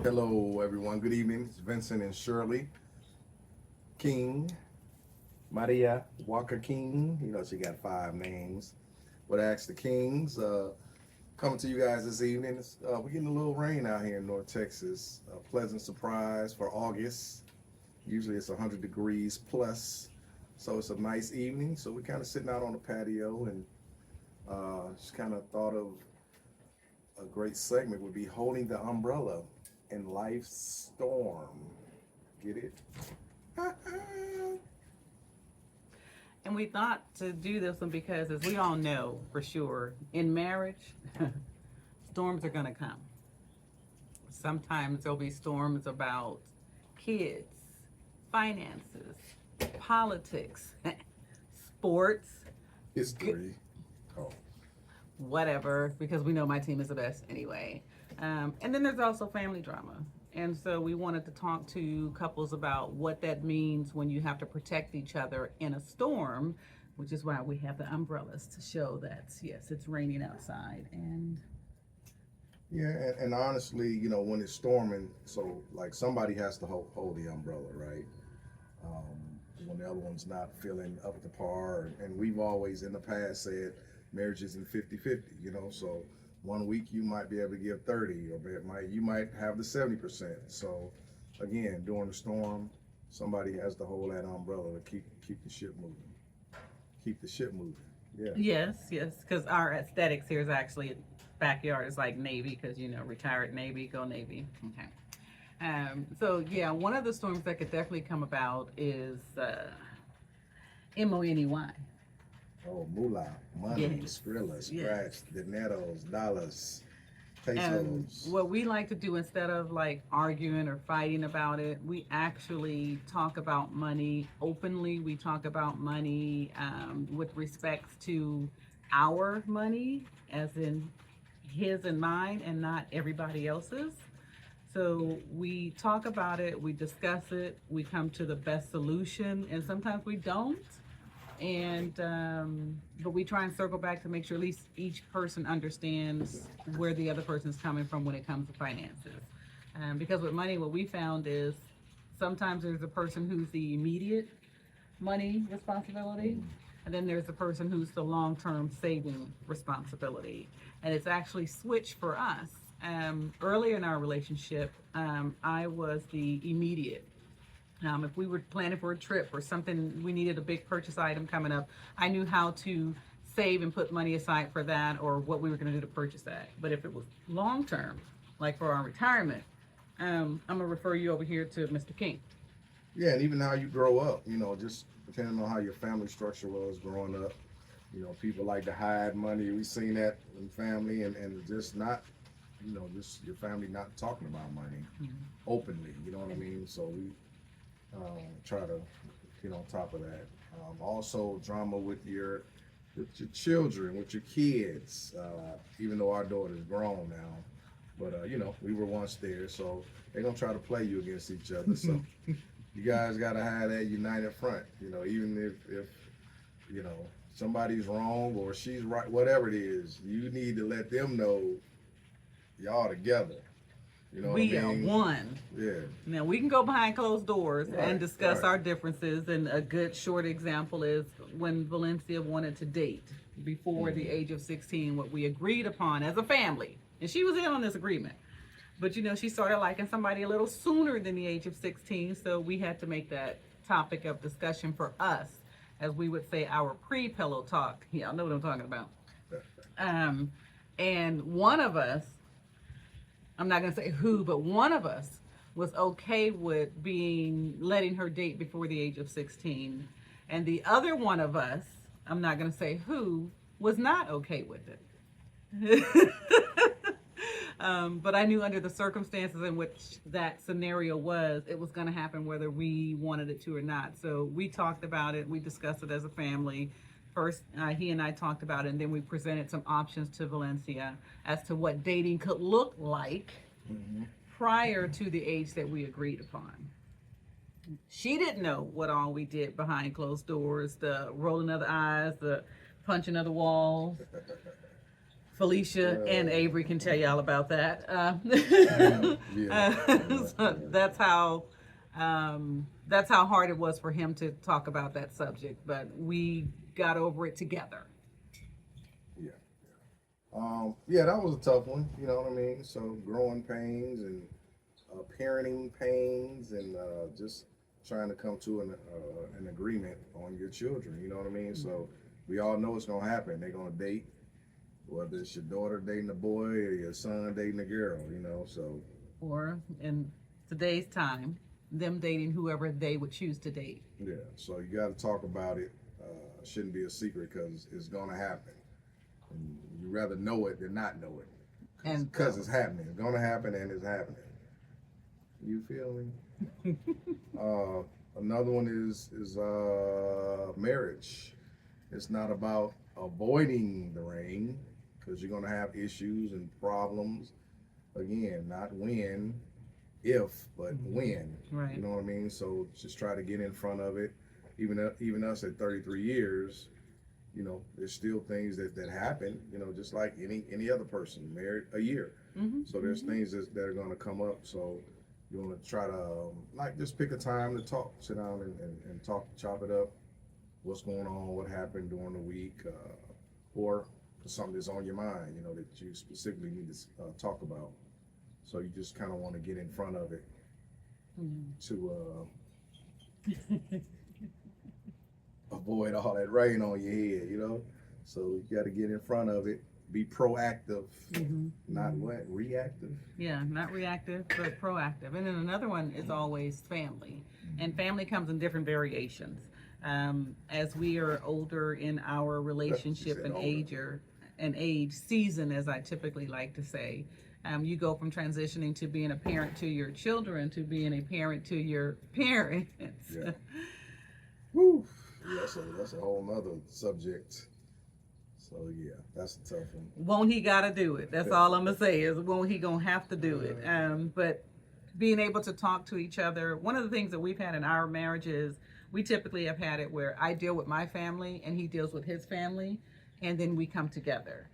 Hello, everyone. Good evening. It's Vincent and Shirley King, Maria Walker King. You know, she got five names. But Ask the Kings. Coming to you guys this evening. We're getting a little rain out here in North Texas. A pleasant surprise for August. Usually it's 100 degrees plus. So it's a nice evening. So we're kind of sitting out on the patio and just kind of thought of a great segment would be holding the umbrella in life's storm. Get it? And we thought to do this one because, as we all know for sure, in marriage, storms are going to come. Sometimes there'll be storms about kids, finances, politics, sports, History. Oh, whatever, because we know my team is the best anyway. And then there's also family drama. And so we wanted to talk to couples about what that means when you have to protect each other in a storm, which is why we have the umbrellas to show that, yes, it's raining outside. And yeah, and honestly, when it's storming, so like somebody has to hold the umbrella, right? When the other one's not feeling up to par. And we've always in the past said marriage isn't 50-50, so 1 week you might be able to give 30, or you might have the 70%. So again, during the storm, somebody has to hold that umbrella to keep the ship moving. Keep the ship moving. Yeah. yes, because our aesthetics here is actually backyard is like Navy, because retired Navy, go Navy. Okay. So yeah, one of the storms that could definitely come about is Money. Oh, moolah, money, Yes, skrilla, yes. scratch, dineros, dollars, And pesos. what we like to do, instead of like arguing or fighting about it, we actually talk about money openly. We talk about money with respects to our money, as in his and mine, and not everybody else's. So we talk about it, we discuss it, we come to the best solution, and sometimes we don't. And but we try and circle back to make sure at least each person understands where the other person's coming from when it comes to finances. Because with money, what we found is sometimes there's a person who's the immediate money responsibility, and then there's the person who's the long-term saving responsibility. And it's actually switched for us. Earlier in our relationship, I was the immediate. If we were planning for a trip or something, we needed a big purchase item coming up, I knew how to save and put money aside for that, or what we were going to do to purchase that. But if it was long term, like for our retirement, I'm going to refer you over here to Mr. King. Yeah, and even how you grow up, just depending on how your family structure was growing up. People like to hide money. We've seen that in family, and just not, just your family not talking about money openly. You know what I mean? So we try to get on top of that. Also, drama with your children, with your kids. Even though our daughter's grown now, but we were once there, so they're gonna try to play you against each other. So you guys gotta have that united front. Even if somebody's wrong or she's right, whatever it is, you need to let them know y'all together. You know what I We are mean? one. Yeah. Now we can go behind closed doors Right, and discuss right. our differences. And a good short example is when Valencia wanted to date before the age of 16, what we agreed upon as a family. And she was in on this agreement. But she started liking somebody a little sooner than the age of 16. So we had to make that topic of discussion for us, as we would say, our pre-pillow talk. Yeah, I know what I'm talking about. And one of us, I'm not gonna say who, but one of us was okay with letting her date before the age of 16. And the other one of us, I'm not gonna say who, was not okay with it. But I knew under the circumstances in which that scenario was, it was gonna happen whether we wanted it to or not. So we talked about it, we discussed it as a family. First, he and I talked about it, and then we presented some options to Valencia as to what dating could look like prior to the age that we agreed upon. She didn't know what all we did behind closed doors, the rolling of the eyes, the punching of the walls. Felicia and Avery can tell you all about that. So that's how hard it was for him to talk about that subject, but we got over it together. Yeah. Yeah, that was a tough one. You know what I mean? So growing pains and parenting pains and just trying to come to an agreement on your children. You know what I mean? So we all know it's gonna happen. They're gonna date, whether it's your daughter dating a boy or your son dating a girl. You know, so Or in today's time, them dating whoever they would choose to date. yeah. So you got to talk about it. Shouldn't be a secret because it's gonna happen. And you rather know it than not know it. And Because it's happening. It's gonna happen and it's happening. You feel me? Another one is marriage. It's not about avoiding the rain because you're gonna have issues and problems. Again, not when, if, but when. Right. You know what I mean? So just try to get in front of it. Even us at 33 years, you know, there's still things that happen. You know, just like any other person married a year. So there's things that are gonna come up. So you want to try to like just pick a time to talk, sit down and talk, chop it up. What's going on? What happened during the week, or something that's on your mind, you know, that you specifically need to talk about. So you just kind of want to get in front of it to avoid all that rain on your head, you know. So you got to get in front of it. Be proactive, not what reactive. Yeah, not reactive, but proactive. And then another one is always family. And family comes in different variations. As we are older in our relationship and age season, as I typically like to say, you go from transitioning to being a parent to your children to being a parent to your parents. Yeah. Woo. Yeah, that's a whole nother subject. So yeah, that's a tough one. Won't he gotta do it? That's all I'm gonna say is won't he gonna have to do it? But being able to talk to each other. One of the things that we've had in our marriage is we typically have had it where I deal with my family and he deals with his family, and then we come together.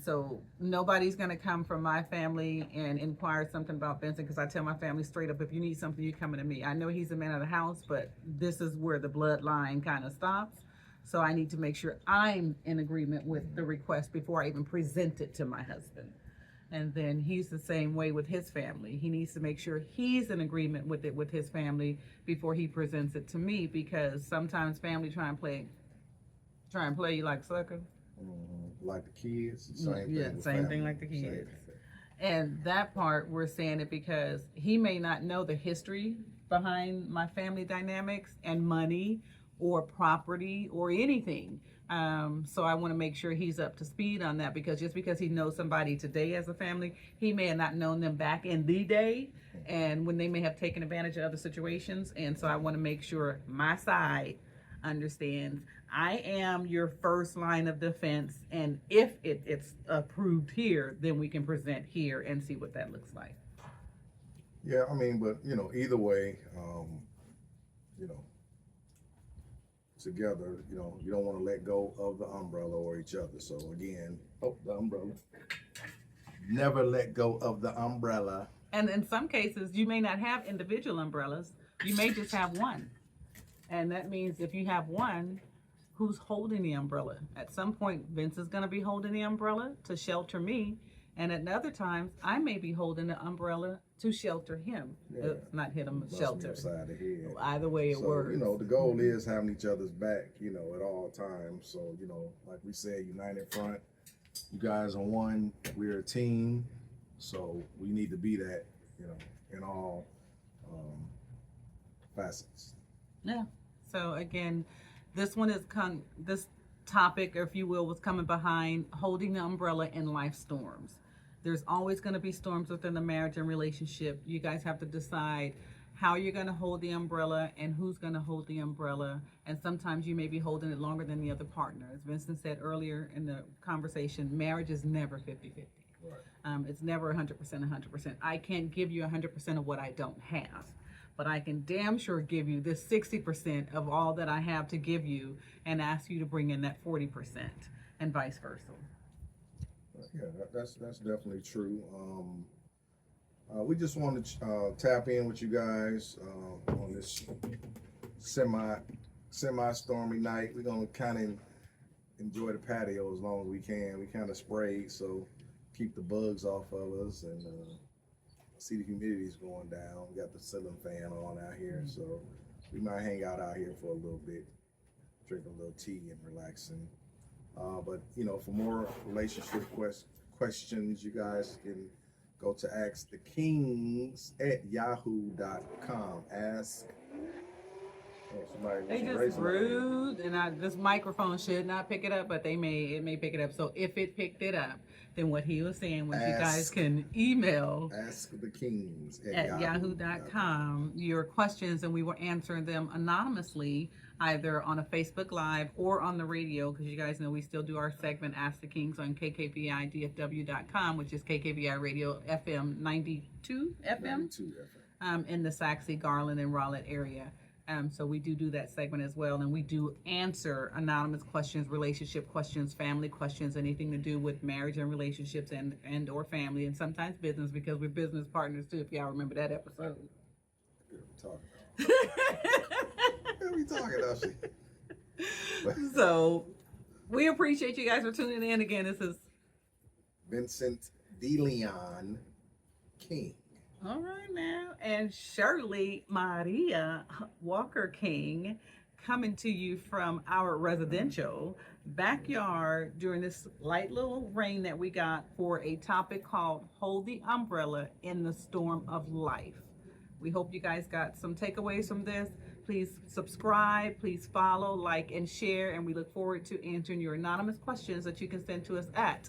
So nobody's gonna come from my family and inquire something about Benson, because I tell my family straight up, if you need something, you coming to me. I know he's the man of the house, but this is where the bloodline kind of stops. So I need to make sure I'm in agreement with the request before I even present it to my husband. And then he's the same way with his family. He needs to make sure he's in agreement with it with his family before he presents it to me, because sometimes family try and play you like sucker. Like the kids, same thing. Yeah, with same family. thing like the kids. Same thing. And that part, we're saying it because he may not know the history behind my family dynamics and money or property or anything. So I want to make sure he's up to speed on that, because just because he knows somebody today as a family, he may have not known them back in the day and when they may have taken advantage of other situations. And so I want to make sure my side understands I am your first line of defense, and if it's approved here, then we can present here and see what that looks like. Yeah, I mean, but you know, either way, you know, together, you know, you don't want to let go of the umbrella or each other. So again, the umbrella. Never let go of the umbrella. And in some cases, you may not have individual umbrellas. You may just have one. And that means if you have one, who's holding the umbrella? At some point, Vince is going to be holding the umbrella to shelter me. And at other times, I may be holding the umbrella to shelter him. Yeah. Not hit him, Must be shelter. upside the head. Either way it works. You know, the goal is having each other's back, you know, at all times. So, you know, like we said, united front. You guys are one. We're a team. So we need to be that, you know, in all facets. Yeah. So again, this one is this topic, if you will, was coming behind holding the umbrella in life storms. There's always going to be storms within the marriage and relationship. You guys have to decide how you're going to hold the umbrella and who's going to hold the umbrella. And sometimes you may be holding it longer than the other partner. As Vincent said earlier in the conversation, marriage is never 50-50. Right. It's never 100%, 100%. I can't give you 100% of what I don't have, but I can damn sure give you this 60% of all that I have to give you and ask you to bring in that 40% and vice versa. Yeah, that's definitely true. We just want to tap in with you guys on this semi stormy night. We're gonna kind of enjoy the patio as long as we can. We kind of sprayed, so keep the bugs off of us, and see the humidity's going down. We got the ceiling fan on out here, so we might hang out here for a little bit, drink a little tea and relaxing. But for more relationship questions, you guys can go to askthekings@yahoo.com. Ask. Oh, somebody They was just raising their hand. rude, and this microphone should not pick it up, but it may pick it up. So if it picked it up, then what he was saying was you guys can email Ask the Kings at yahoo.com your questions, and we were answering them anonymously either on a Facebook Live or on the radio, because you guys know we still do our segment Ask the Kings on kkvidfw.com, which is KKVI Radio FM 92 FM, 92 FM. in the Saxee, Garland, and Rowlett area. So we do that segment as well, and we do answer anonymous questions, relationship questions, family questions, anything to do with marriage and relationships and or family, and sometimes business, because we're business partners too, if y'all remember that episode. What are we talking about? So we appreciate you guys for tuning in. Again, this is Vincent DeLeon King. all right now, and Shirley Maria Walker King, coming to you from our residential backyard during this light little rain that we got for a topic called Hold the Umbrella in the Storm of Life. We hope you guys got some takeaways from this. Please subscribe, please follow, like, and share, and we look forward to answering your anonymous questions that you can send to us at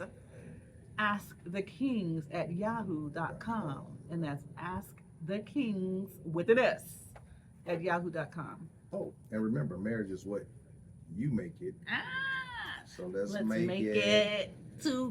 askthekings@yahoo.com, and that's askthekings with an S at yahoo.com. Oh, and remember, marriage is what you make it. Ah, So let's let's make make it it to